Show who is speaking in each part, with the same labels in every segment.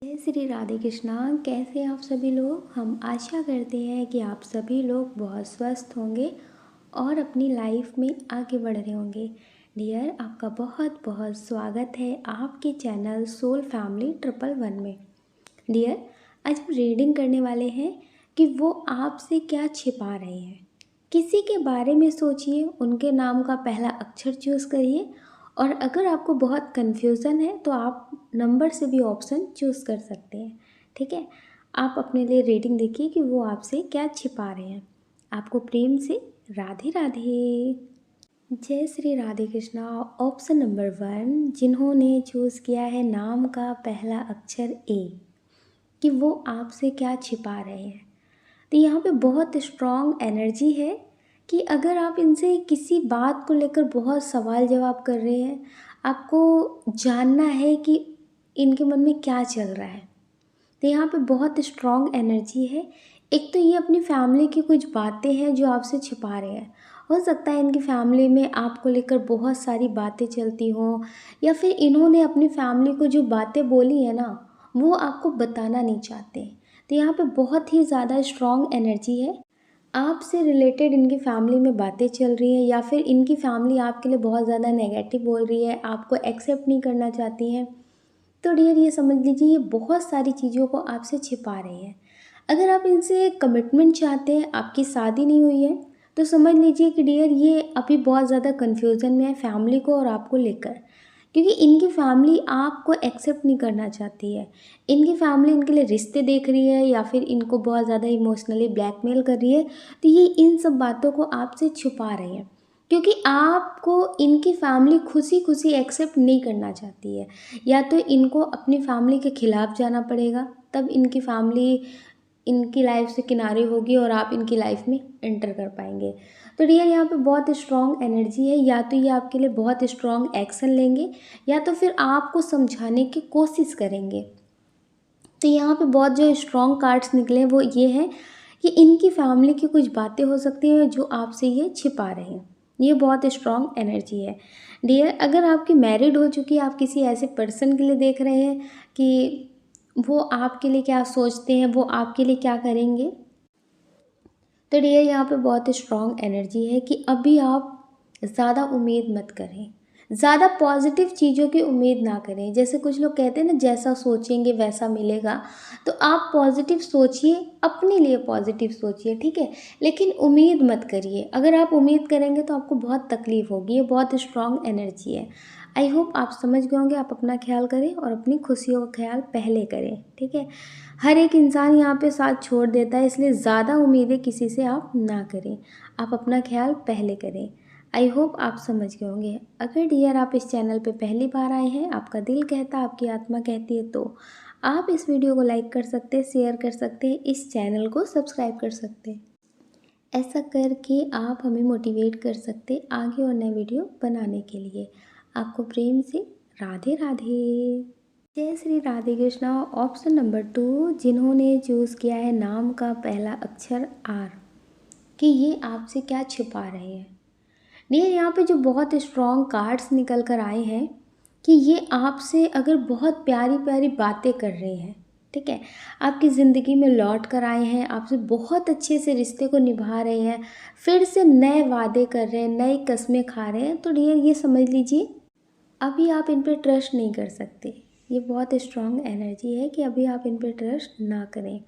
Speaker 1: जय श्री राधे कृष्णा। कैसे आप सभी लोग। हम आशा करते हैं कि आप सभी लोग बहुत स्वस्थ होंगे और अपनी लाइफ में आगे बढ़ रहे होंगे। डियर, आपका बहुत बहुत स्वागत है आपके चैनल सोल फैमिली 111 में। डियर, आज हम रीडिंग करने वाले हैं कि वो आपसे क्या छिपा रहे हैं। किसी के बारे में सोचिए, उनके नाम का पहला अक्षर चूज़ करिए और अगर आपको बहुत कन्फ्यूज़न है तो आप नंबर से भी ऑप्शन चूज़ कर सकते हैं। ठीक है, आप अपने लिए रीडिंग देखिए कि वो आपसे क्या छिपा रहे हैं। आपको प्रेम से राधे राधे। जय श्री राधे कृष्णा। ऑप्शन नंबर 1, जिन्होंने चूज़ किया है नाम का पहला अक्षर ए, कि वो आपसे क्या छिपा रहे हैं। तो यहाँ पे बहुत स्ट्रॉन्ग एनर्जी है कि अगर आप इनसे किसी बात को लेकर बहुत सवाल जवाब कर रहे हैं, आपको जानना है कि इनके मन में क्या चल रहा है, तो यहाँ पे बहुत स्ट्रॉन्ग एनर्जी है। एक तो ये अपनी फैमिली की कुछ बातें हैं जो आपसे छिपा रहे हैं। हो सकता है इनकी फैमिली में आपको लेकर बहुत सारी बातें चलती हों, या फिर इन्होंने अपनी फैमिली को जो बातें बोली है ना, वो आपको बताना नहीं चाहते। तो यहाँ पे बहुत ही ज़्यादा स्ट्रॉन्ग एनर्जी है। आपसे रिलेटेड इनकी फैमिली में बातें चल रही हैं, या फिर इनकी फैमिली आपके लिए बहुत ज़्यादा नेगेटिव बोल रही है, आपको एक्सेप्ट नहीं करना चाहती हैं। तो डियर, ये समझ लीजिए ये बहुत सारी चीज़ों को आपसे छिपा रही है। अगर आप इनसे कमिटमेंट चाहते हैं, आपकी शादी नहीं हुई है, तो समझ लीजिए कि डियर ये अभी बहुत ज़्यादा कन्फ्यूज़न में है फैमिली को और आपको लेकर, क्योंकि इनकी फैमिली आपको एक्सेप्ट नहीं करना चाहती है। इनकी फैमिली इनके लिए रिश्ते देख रही है, या फिर इनको बहुत ज़्यादा इमोशनली ब्लैकमेल कर रही है। तो ये इन सब बातों को आपसे छुपा रही है, क्योंकि आपको इनकी फैमिली खुशी खुशी एक्सेप्ट नहीं करना चाहती है। या तो इनको अपनी फैमिली के खिलाफ जाना पड़ेगा, तब इनकी फैमिली इनकी लाइफ से किनारे होगी और आप इनकी लाइफ में एंटर कर पाएंगे। तो डियर, यहाँ पे बहुत स्ट्रॉन्ग एनर्जी है। या तो ये आपके लिए बहुत स्ट्रॉन्ग एक्शन लेंगे, या तो फिर आपको समझाने की कोशिश करेंगे। तो यहाँ पे बहुत जो स्ट्रॉन्ग कार्ड्स निकले हैं वो ये हैं कि इनकी फैमिली की कुछ बातें हो सकती हैं जो आपसे ये छिपा रहे हैं। ये बहुत स्ट्रॉन्ग एनर्जी है। डियर, अगर आपकी मैरिड हो चुकी है, आप किसी ऐसे पर्सन के लिए देख रहे हैं कि वो आपके लिए क्या सोचते हैं, वो आपके लिए क्या करेंगे, तो डियर यहाँ पे बहुत स्ट्रॉन्ग एनर्जी है कि अभी आप ज़्यादा उम्मीद मत करें, ज़्यादा पॉजिटिव चीज़ों की उम्मीद ना करें। जैसे कुछ लोग कहते हैं ना, जैसा सोचेंगे वैसा मिलेगा। तो आप पॉजिटिव सोचिए, अपने लिए पॉजिटिव सोचिए, ठीक है, लेकिन उम्मीद मत करिए। अगर आप उम्मीद करेंगे तो आपको बहुत तकलीफ होगी। ये बहुत स्ट्रॉन्ग एनर्जी है। आई होप आप समझ गए होंगे। आप अपना ख्याल करें और अपनी खुशियों का ख्याल पहले करें, ठीक है। हर एक इंसान यहाँ पे साथ छोड़ देता है, इसलिए ज़्यादा उम्मीदें किसी से आप ना करें। आप अपना ख्याल पहले करें। आई होप आप समझ गए होंगे। अगर डियर आप इस चैनल पे पहली बार आए हैं, आपका दिल कहता है, आपकी आत्मा कहती है, तो आप इस वीडियो को लाइक कर सकते हैं, शेयर कर सकते हैं, इस चैनल को सब्सक्राइब कर सकते हैं। ऐसा करके आप हमें मोटिवेट कर सकते आगे और नए वीडियो बनाने के लिए। आपको प्रेम से राधे राधे। जय श्री राधे कृष्णा। ऑप्शन नंबर 2, जिन्होंने चूज़ किया है नाम का पहला अक्षर आर, कि ये आपसे क्या छिपा रहे हैं। डियर, यहाँ पे जो बहुत स्ट्रॉन्ग कार्ड्स निकल कर आए हैं कि ये आपसे अगर बहुत प्यारी प्यारी बातें कर रहे हैं, ठीक है, आपकी ज़िंदगी में लौट कर आए हैं, आपसे बहुत अच्छे से रिश्ते को निभा रहे हैं, फिर से नए वादे कर रहे हैं, नई कस्में खा रहे हैं। तो डियर, ये समझ लीजिए अभी आप इन पर ट्रस्ट नहीं कर सकते। ये बहुत स्ट्रॉन्ग एनर्जी है कि अभी आप इन पर ट्रस्ट ना करें,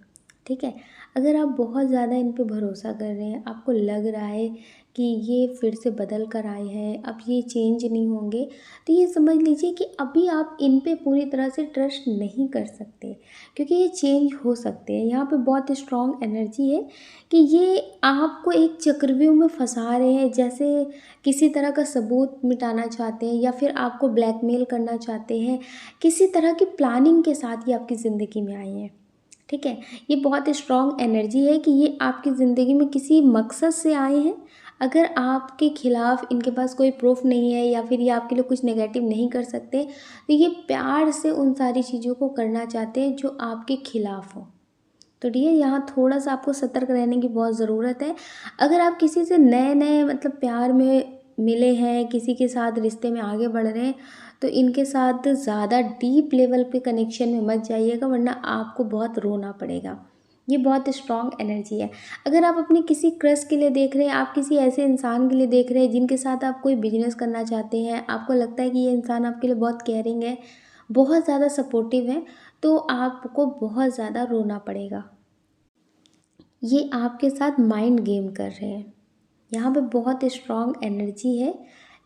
Speaker 1: ठीक है। अगर आप बहुत ज़्यादा इन पे भरोसा कर रहे हैं, आपको लग रहा है कि ये फिर से बदल कर आए हैं, अब ये चेंज नहीं होंगे, तो ये समझ लीजिए कि अभी आप इन पे पूरी तरह से ट्रस्ट नहीं कर सकते, क्योंकि ये चेंज हो सकते हैं। यहाँ पे बहुत स्ट्रॉन्ग एनर्जी है कि ये आपको एक चक्रव्यूह में फंसा रहे हैं, जैसे किसी तरह का सबूत मिटाना चाहते हैं, या फिर आपको ब्लैकमेल करना चाहते हैं। किसी तरह की प्लानिंग के साथ ये आपकी ज़िंदगी में आए हैं, ठीक है। ये बहुत स्ट्रॉन्ग एनर्जी है कि ये आपकी ज़िंदगी में किसी मकसद से आए हैं। अगर आपके खिलाफ़ इनके पास कोई प्रूफ नहीं है, या फिर ये आपके लिए कुछ नेगेटिव नहीं कर सकते, तो ये प्यार से उन सारी चीज़ों को करना चाहते हैं जो आपके खिलाफ़ हो। तो डियर, यहाँ थोड़ा सा आपको सतर्क रहने की बहुत ज़रूरत है। अगर आप किसी से नए नए मतलब प्यार में मिले हैं, किसी के साथ रिश्ते में आगे बढ़ रहे हैं, तो इनके साथ ज़्यादा डीप लेवल पे कनेक्शन में मत जाइएगा, वरना आपको बहुत रोना पड़ेगा। ये बहुत स्ट्रॉन्ग एनर्जी है। अगर आप अपने किसी क्रश के लिए देख रहे हैं, आप किसी ऐसे इंसान के लिए देख रहे हैं जिनके साथ आप कोई बिजनेस करना चाहते हैं, आपको लगता है कि ये इंसान आपके लिए बहुत केयरिंग है, बहुत ज़्यादा सपोर्टिव है, तो आपको बहुत ज़्यादा रोना पड़ेगा। ये आपके साथ माइंड गेम कर रहे हैं। यहाँ पे बहुत स्ट्रॉन्ग एनर्जी है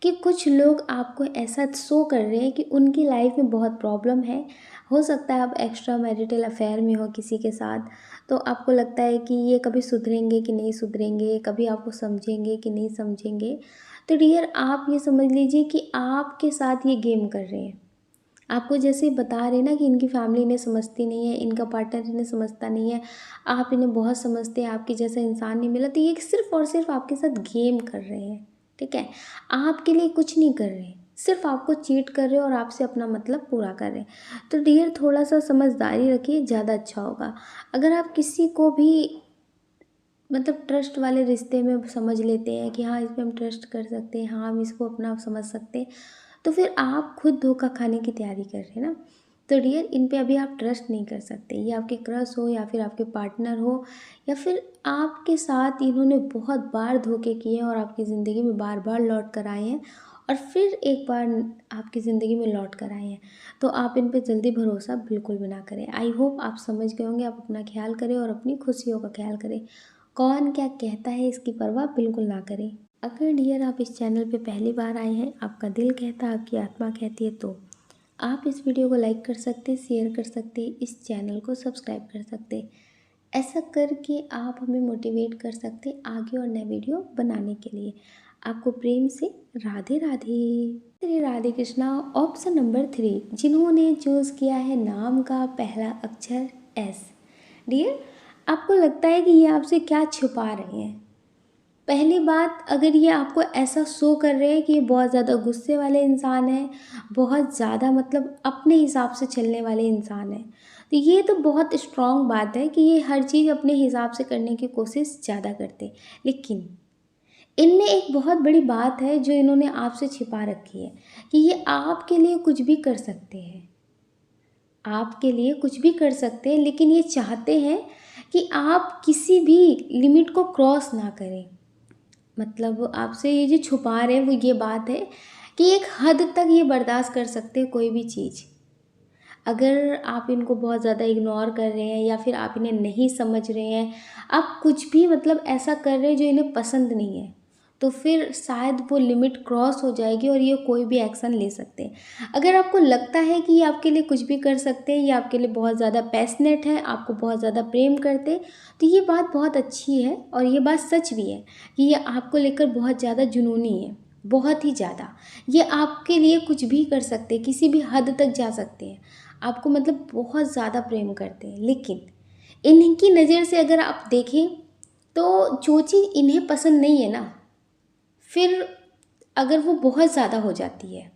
Speaker 1: कि कुछ लोग आपको ऐसा शो कर रहे हैं कि उनकी लाइफ में बहुत प्रॉब्लम है। हो सकता है आप एक्स्ट्रा मैरिटल अफेयर में हो किसी के साथ, तो आपको लगता है कि ये कभी सुधरेंगे कि नहीं सुधरेंगे, कभी आपको समझेंगे कि नहीं समझेंगे। तो डियर, आप ये समझ लीजिए कि आपके साथ ये गेम कर रहे हैं। आपको जैसे बता रहे हैं ना कि इनकी फैमिली इन्हें समझती नहीं है, इनका पार्टनर इन्हें समझता नहीं है, आप इन्हें बहुत समझते हैं, आपके जैसा इंसान नहीं मिला, तो ये सिर्फ़ और सिर्फ आपके साथ गेम कर रहे हैं, ठीक है? आपके लिए कुछ नहीं कर रहे हैं, सिर्फ आपको चीट कर रहे हैं और आपसे अपना मतलब पूरा कर रहे हैं। तो डियर, थोड़ा सा समझदारी रखिए, ज़्यादा अच्छा होगा। अगर आप किसी को भी मतलब ट्रस्ट वाले रिश्ते में समझ लेते हैं कि हाँ, इस पे हम ट्रस्ट कर सकते हैं, हाँ, हम इसको अपना समझ सकते हैं, तो फिर आप खुद धोखा खाने की तैयारी कर रहे हैं ना। तो डियर, इन पे अभी आप ट्रस्ट नहीं कर सकते। ये आपके क्रश हो या फिर आपके पार्टनर हो, या फिर आपके साथ इन्होंने बहुत बार धोखे किए और आपकी ज़िंदगी में बार बार लौट कर आए हैं, और फिर एक बार आपकी ज़िंदगी में लौट कर आए हैं। तो आप इन पे जल्दी भरोसा बिल्कुल भी ना करें। आई होप आप समझ गए होंगे। आप अपना ख्याल करें और अपनी खुशियों का ख्याल करें। कौन क्या कहता है इसकी परवाह बिल्कुल ना करें। अगर डियर आप इस चैनल पे पहली बार आए हैं, आपका दिल कहता है, आपकी आत्मा कहती है, तो आप इस वीडियो को लाइक कर सकते, शेयर कर सकते, इस चैनल को सब्सक्राइब कर सकते। ऐसा करके आप हमें मोटिवेट कर सकते आगे और नए वीडियो बनाने के लिए। आपको प्रेम से राधे राधे। श्री राधे कृष्णा। ऑप्शन नंबर 3, जिन्होंने चूज़ किया है नाम का पहला अक्षर एस। डियर, आपको लगता है कि ये आपसे क्या छुपा रहे हैं? पहली बात, अगर ये आपको ऐसा शो कर रहे हैं कि ये बहुत ज़्यादा गुस्से वाले इंसान हैं, बहुत ज़्यादा मतलब अपने हिसाब से चलने वाले इंसान हैं, तो ये तो बहुत स्ट्रॉन्ग बात है कि ये हर चीज़ अपने हिसाब से करने की कोशिश ज़्यादा करते हैं। लेकिन इनमें एक बहुत बड़ी बात है जो इन्होंने आपसे छिपा रखी है, कि ये आपके लिए कुछ भी कर सकते हैं, आपके लिए कुछ भी कर सकते हैं, लेकिन ये चाहते हैं कि आप किसी भी लिमिट को क्रॉस ना करें। मतलब आपसे ये जो छुपा रहे हैं वो ये बात है कि एक हद तक ये बर्दाश्त कर सकते हैं कोई भी चीज़। अगर आप इनको बहुत ज़्यादा इग्नोर कर रहे हैं या फिर आप इन्हें नहीं समझ रहे हैं, आप कुछ भी मतलब ऐसा कर रहे हैं जो इन्हें पसंद नहीं है, तो फिर शायद वो लिमिट क्रॉस हो जाएगी और ये कोई भी एक्शन ले सकते हैं। अगर आपको लगता है कि ये आपके लिए कुछ भी कर सकते हैं, ये आपके लिए बहुत ज़्यादा पैशनेट है, आपको बहुत ज़्यादा प्रेम करते हैं, तो ये बात बहुत अच्छी है और ये बात सच भी है कि ये आपको लेकर बहुत ज़्यादा जुनूनी है, बहुत ही ज़्यादा। ये आपके लिए कुछ भी कर सकते हैं, किसी भी हद तक जा सकते हैं, आपको मतलब बहुत ज़्यादा प्रेम करते हैं। लेकिन इनकी नज़र से अगर आप देखें तो जो चीज़ इन्हें पसंद नहीं है ना, फिर अगर वो बहुत ज़्यादा हो जाती है,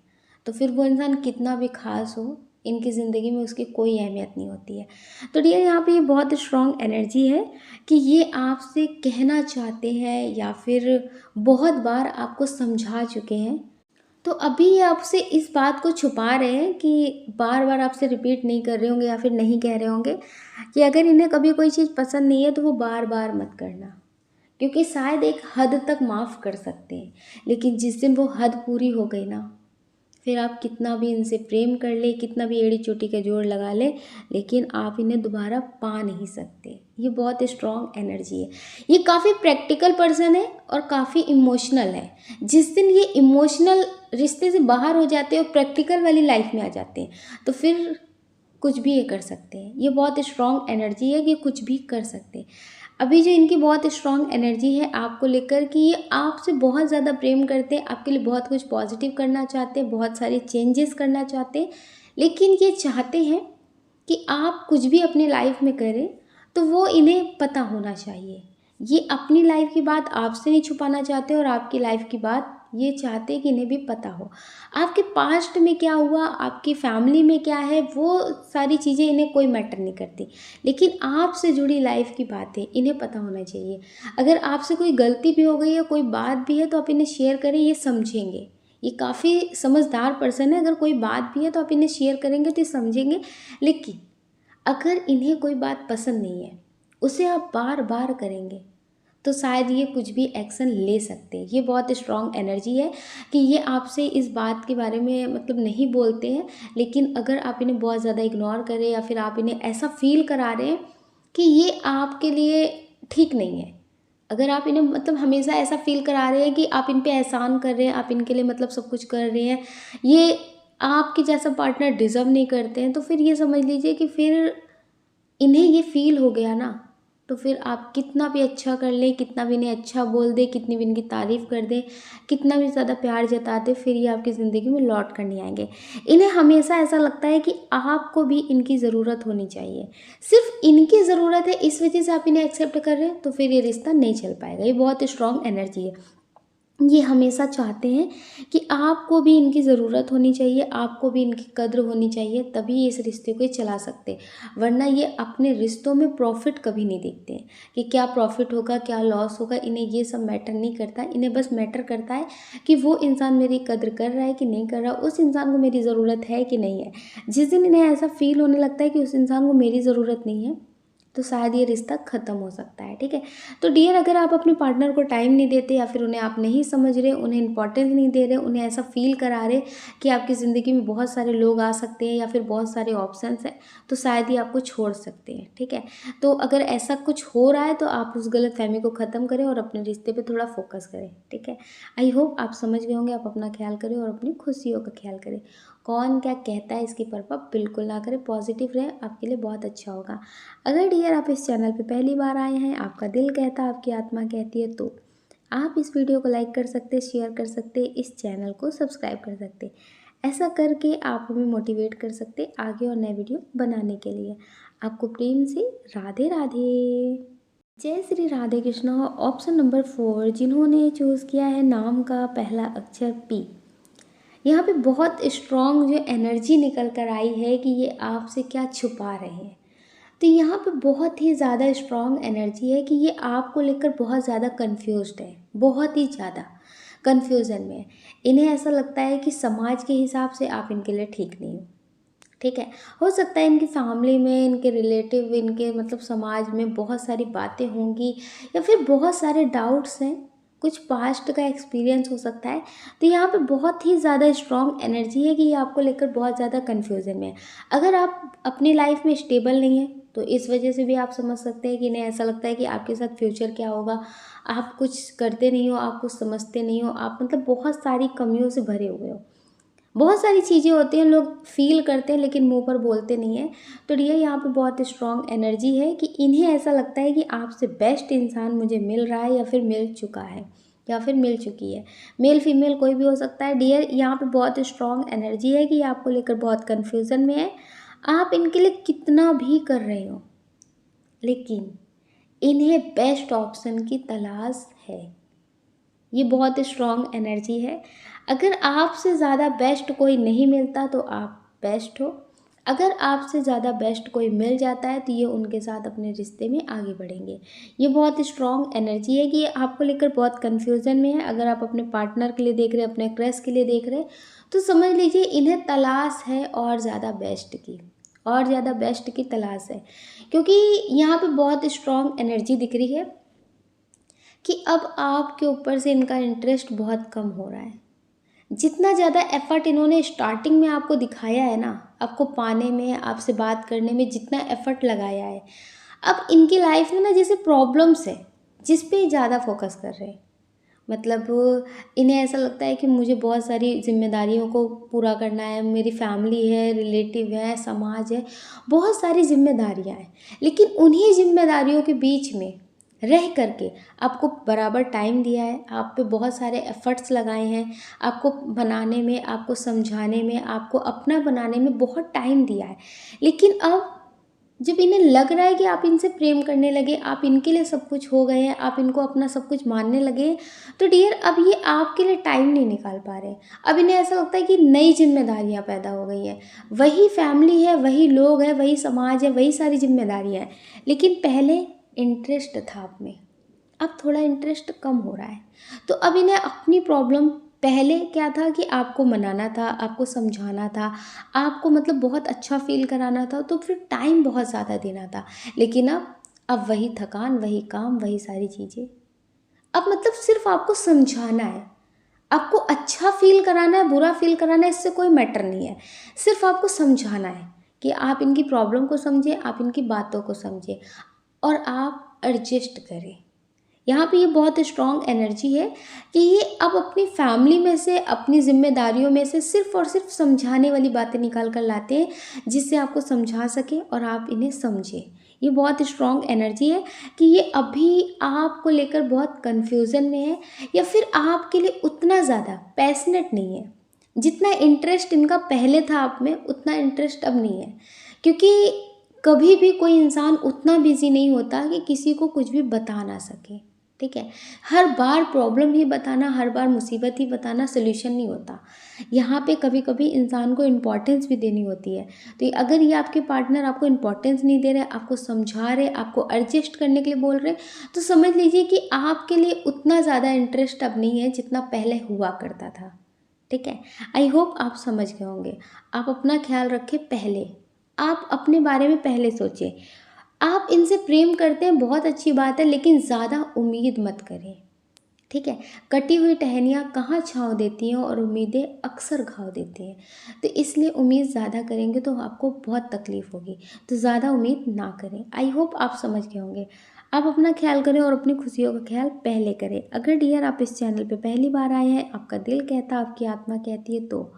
Speaker 1: तो फिर वो इंसान कितना भी ख़ास हो, इनकी ज़िंदगी में उसकी कोई अहमियत नहीं होती है। तो डियर, यहाँ पे ये बहुत स्ट्रॉन्ग एनर्जी है कि ये आपसे कहना चाहते हैं या फिर बहुत बार आपको समझा चुके हैं। तो अभी ये आपसे इस बात को छुपा रहे हैं कि बार बार आपसे रिपीट नहीं कर रहे होंगे या फिर नहीं कह रहे होंगे कि अगर इन्हें कभी कोई चीज़ पसंद नहीं है तो वो बार बार मत करना, क्योंकि शायद एक हद तक माफ़ कर सकते हैं, लेकिन जिस दिन वो हद पूरी हो गई ना, फिर आप कितना भी इनसे प्रेम कर ले, कितना भी एड़ी चोटी का जोड़ लगा ले, लेकिन आप इन्हें दोबारा पा नहीं सकते। ये बहुत स्ट्रॉन्ग एनर्जी है। ये काफ़ी प्रैक्टिकल पर्सन है और काफ़ी इमोशनल है। जिस दिन ये इमोशनल रिश्ते से बाहर हो जाते हैं और प्रैक्टिकल वाली लाइफ में आ जाते हैं, तो फिर कुछ भी ये कर सकते हैं। ये बहुत स्ट्रॉन्ग एनर्जी है कि कुछ भी कर सकते हैं। अभी जो इनकी बहुत स्ट्रॉन्ग एनर्जी है आपको लेकर कि ये आपसे बहुत ज़्यादा प्रेम करते हैं, आपके लिए बहुत कुछ पॉजिटिव करना चाहते हैं, बहुत सारे चेंजेस करना चाहते हैं, लेकिन ये चाहते हैं कि आप कुछ भी अपनी लाइफ में करें तो वो इन्हें पता होना चाहिए। ये अपनी लाइफ की बात आपसे नहीं छुपाना चाहते और आपकी लाइफ की बात ये चाहते हैं कि इन्हें भी पता हो। आपके पास्ट में क्या हुआ, आपकी फैमिली में क्या है, वो सारी चीज़ें इन्हें कोई मैटर नहीं करती, लेकिन आपसे जुड़ी लाइफ की बातें इन्हें पता होना चाहिए। अगर आपसे कोई गलती भी हो गई है, कोई बात भी है, तो आप इन्हें शेयर करें, ये समझेंगे, ये काफ़ी समझदार पर्सन है, अगर कोई बात भी है तो आप इन्हें शेयर करेंगे तो ये समझेंगे। लेकिन अगर इन्हें कोई बात पसंद नहीं है, उसे आप बार बार करेंगे तो शायद ये कुछ भी एक्शन ले सकते हैं। ये बहुत स्ट्रॉन्ग एनर्जी है कि ये आपसे इस बात के बारे में मतलब नहीं बोलते हैं, लेकिन अगर आप इन्हें बहुत ज़्यादा इग्नोर करें या फिर आप इन्हें ऐसा फील करा रहे हैं कि ये आपके लिए ठीक नहीं है, अगर आप इन्हें मतलब हमेशा ऐसा फील करा रहे हैं कि आप इन पे एहसान कर रहे हैं, आप इनके लिए मतलब सब कुछ कर रहे हैं, ये आपके जैसा पार्टनर डिज़र्व नहीं करते हैं, तो फिर ये समझ लीजिए कि फिर इन्हें ये फ़ील हो गया ना, तो फिर आप कितना भी अच्छा कर लें, कितना भी इन्हें अच्छा बोल दें, कितनी भी इनकी तारीफ़ कर दें, कितना भी ज़्यादा प्यार जता दें, फिर ये आपकी ज़िंदगी में लौट कर नहीं आएँगे। इन्हें हमेशा ऐसा लगता है कि आपको भी इनकी ज़रूरत होनी चाहिए। सिर्फ़ इनकी ज़रूरत है, इस वजह से आप इन्हें एक्सेप्ट कर रहे हैं, तो फिर ये रिश्ता नहीं चल पाएगा। ये बहुत स्ट्रॉन्ग एनर्जी है। ये हमेशा चाहते हैं कि आपको भी इनकी ज़रूरत होनी चाहिए, आपको भी इनकी कद्र होनी चाहिए, तभी इस रिश्ते को ये चला सकते हैं। वरना ये अपने रिश्तों में प्रॉफ़िट कभी नहीं देखते हैं कि क्या प्रॉफ़िट होगा, क्या लॉस होगा, इन्हें ये सब मैटर नहीं करता। इन्हें बस मैटर करता है कि वो इंसान मेरी कद्र कर रहा है कि नहीं कर रहा, उस इंसान को मेरी ज़रूरत है कि नहीं है। जिस दिन इन्हें ऐसा फ़ील होने लगता है कि उस इंसान को मेरी ज़रूरत नहीं है, तो शायद ये रिश्ता ख़त्म हो सकता है, ठीक है। तो डियर, अगर आप अपने पार्टनर को टाइम नहीं देते या फिर उन्हें आप नहीं समझ रहे, उन्हें इंपॉर्टेंस नहीं दे रहे, उन्हें ऐसा फील करा रहे कि आपकी ज़िंदगी में बहुत सारे लोग आ सकते हैं या फिर बहुत सारे ऑप्शंस हैं, तो शायद ही आपको छोड़ सकते हैं, ठीक है। तो अगर ऐसा कुछ हो रहा है तो आप उस गलतफ़हमी को ख़त्म करें और अपने रिश्ते पे थोड़ा फोकस करें, ठीक है। आई होप आप समझ गए होंगे। आप अपना ख्याल करें और अपनी खुशियों का ख्याल करें। कौन क्या कहता है इसकी परवाह बिल्कुल ना करें, पॉजिटिव रहें, आपके लिए बहुत अच्छा होगा। अगर डियर आप इस चैनल पे पहली बार आए हैं, आपका दिल कहता है, आपकी आत्मा कहती है, तो आप इस वीडियो को लाइक कर सकते, शेयर कर सकते, इस चैनल को सब्सक्राइब कर सकते। ऐसा करके आप हमें मोटिवेट कर सकते आगे और नए वीडियो बनाने के लिए। आपको प्रेम से राधे राधे। जय श्री राधे कृष्णा। ऑप्शन नंबर 4 जिन्होंने चूज़ किया है, नाम का पहला अक्षर पी। यहाँ पे बहुत स्ट्रॉन्ग जो एनर्जी निकल कर आई है कि ये आपसे क्या छुपा रहे हैं। तो यहाँ पे बहुत ही ज़्यादा स्ट्रॉन्ग एनर्जी है कि ये आपको लेकर बहुत ज़्यादा कंफ्यूज्ड है, बहुत ही ज़्यादा कन्फ्यूज़न में है। इन्हें ऐसा लगता है कि समाज के हिसाब से आप इनके लिए ठीक नहीं हो, ठीक है। हो सकता है इनकी फैमिली में, इनके रिलेटिव, इनके मतलब समाज में बहुत सारी बातें होंगी या फिर बहुत सारे डाउट्स हैं, कुछ पास्ट का एक्सपीरियंस हो सकता है। तो यहाँ पे बहुत ही ज़्यादा स्ट्रॉन्ग एनर्जी है कि ये आपको लेकर बहुत ज़्यादा कन्फ्यूज़न में है। अगर आप अपनी लाइफ में स्टेबल नहीं है तो इस वजह से भी आप समझ सकते हैं कि इन्हें ऐसा लगता है कि आपके साथ फ्यूचर क्या होगा, आप कुछ करते नहीं हो, आप कुछ समझते नहीं हो, आप मतलब बहुत सारी कमियों से भरे हुए हो। बहुत सारी चीज़ें होती हैं, लोग फ़ील करते हैं लेकिन मुंह पर बोलते नहीं हैं। तो ये यहाँ पे बहुत स्ट्रॉन्ग एनर्जी है कि इन्हें ऐसा लगता है कि आपसे बेस्ट इंसान मुझे मिल रहा है या फिर मिल चुका है या फिर मिल चुकी है। मेल फीमेल कोई भी हो सकता है। डियर, यहाँ पे बहुत स्ट्रॉन्ग एनर्जी है कि आपको लेकर बहुत कन्फ्यूज़न में है। आप इनके लिए कितना भी कर रहे हो, लेकिन इन्हें बेस्ट ऑप्शन की तलाश है। ये बहुत स्ट्रॉन्ग एनर्जी है। अगर आपसे ज़्यादा बेस्ट कोई नहीं मिलता तो आप बेस्ट हो। अगर आपसे ज़्यादा बेस्ट कोई मिल जाता है तो ये उनके साथ अपने रिश्ते में आगे बढ़ेंगे। ये बहुत स्ट्रॉन्ग एनर्जी है कि ये आपको लेकर बहुत कन्फ्यूज़न में है। अगर आप अपने पार्टनर के लिए देख रहे हैं, अपने क्रश के लिए देख रहे हैं, तो समझ लीजिए इन्हें तलाश है और ज़्यादा बेस्ट की, और ज़्यादा बेस्ट की तलाश है। क्योंकि यहाँ पे बहुत स्ट्रॉन्ग एनर्जी दिख रही है कि अब आपके ऊपर से इनका इंटरेस्ट बहुत कम हो रहा है। जितना ज़्यादा एफ़र्ट इन्होंने स्टार्टिंग में आपको दिखाया है ना, आपको पाने में, आपसे बात करने में जितना एफ़र्ट लगाया है, अब इनकी लाइफ में ना जैसे प्रॉब्लम्स है, जिस पे ज़्यादा फोकस कर रहे हैं। मतलब इन्हें ऐसा लगता है कि मुझे बहुत सारी ज़िम्मेदारियों को पूरा करना है, मेरी फैमिली है, रिलेटिव है, समाज है, बहुत सारी ज़िम्मेदारियाँ हैं। लेकिन उन्हीं ज़िम्मेदारियों के बीच में रह करके आपको बराबर टाइम दिया है, आप पे बहुत सारे एफ़र्ट्स लगाए हैं, आपको बनाने में, आपको समझाने में, आपको अपना बनाने में बहुत टाइम दिया है। लेकिन अब जब इन्हें लग रहा है कि आप इनसे प्रेम करने लगे, आप इनके लिए सब कुछ हो गए हैं, आप इनको अपना सब कुछ मानने लगे हैं, तो डियर अब ये आपके लिए टाइम नहीं निकाल पा रहे हैं। अब इन्हें ऐसा लगता है कि नई ज़िम्मेदारियाँ पैदा हो गई हैं। वही फैमिली है, वही लोग हैं, वही समाज है, वही सारी ज़िम्मेदारियाँ हैं। लेकिन पहले इंटरेस्ट था आप में, अब थोड़ा इंटरेस्ट कम हो रहा है। तो अब इन्हें अपनी प्रॉब्लम पहले क्या था कि आपको मनाना था, आपको समझाना था, आपको मतलब बहुत अच्छा फ़ील कराना था, तो फिर टाइम बहुत ज़्यादा देना था। लेकिन अब वही थकान, वही काम, वही सारी चीज़ें। अब मतलब सिर्फ़ आपको समझाना है, आपको अच्छा फ़ील कराना है, बुरा फ़ील कराना है, इससे कोई मैटर नहीं है। सिर्फ़ आपको समझाना है कि आप इनकी प्रॉब्लम को समझें, आप इनकी बातों को समझें और आप एडजस्ट करें। यहाँ पे ये बहुत स्ट्रॉन्ग एनर्जी है कि ये अब अपनी फैमिली में से, अपनी ज़िम्मेदारियों में से सिर्फ़ और सिर्फ़ समझाने वाली बातें निकाल कर लाते हैं, जिससे आपको समझा सकें और आप इन्हें समझें। ये बहुत स्ट्रॉन्ग एनर्जी है कि ये अभी आपको लेकर बहुत कन्फ्यूज़न में है या फिर आपके लिए उतना ज़्यादा पैशनेट नहीं है। जितना इंटरेस्ट इनका पहले था आप में, उतना इंटरेस्ट अब नहीं है। क्योंकि कभी भी कोई इंसान उतना बिज़ी नहीं होता कि किसी को कुछ भी बता ना सके। ठीक है? हर बार प्रॉब्लम ही बताना, हर बार मुसीबत ही बताना सॉल्यूशन नहीं होता। यहाँ पे कभी-कभी इंसान को इम्पोर्टेंस भी देनी होती है। तो अगर ये आपके पार्टनर आपको इम्पोर्टेंस नहीं दे रहे, आपको समझा रहे, आपको एडजस्ट करने के लिए बोल रहे, तो समझ लीजिए कि आपके लिए उतना ज़्यादा इंटरेस्ट अब नहीं है जितना पहले हुआ करता था। ठीक है? आई होप आप समझ गए होंगे। आप अपना ख़्याल रखें पहले, आप अपने बारे में पहले सोचें। आप इनसे प्रेम करते हैं बहुत अच्छी बात है, लेकिन ज़्यादा उम्मीद मत करें। ठीक है? कटी हुई टहनियाँ कहाँ छाँव देती हैं और उम्मीदें अक्सर घाव देती हैं। तो इसलिए उम्मीद ज़्यादा करेंगे तो आपको बहुत तकलीफ़ होगी। तो ज़्यादा उम्मीद ना करें। आई होप आप समझ गए होंगे। आप अपना ख़्याल करें और अपनी खुशियों का ख़्याल पहले करें। अगर डियर आप इस चैनल पे पहली बार आए हैं, आपका दिल कहता है, आपकी आत्मा कहती है, तो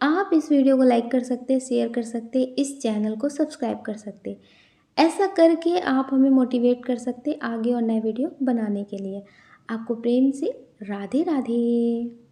Speaker 1: आप इस वीडियो को लाइक कर सकते हैं, शेयर कर सकते हैं, इस चैनल को सब्सक्राइब कर सकते हैं। ऐसा करके आप हमें मोटिवेट कर सकते हैं आगे और नए वीडियो बनाने के लिए। आपको प्रेम से राधे राधे।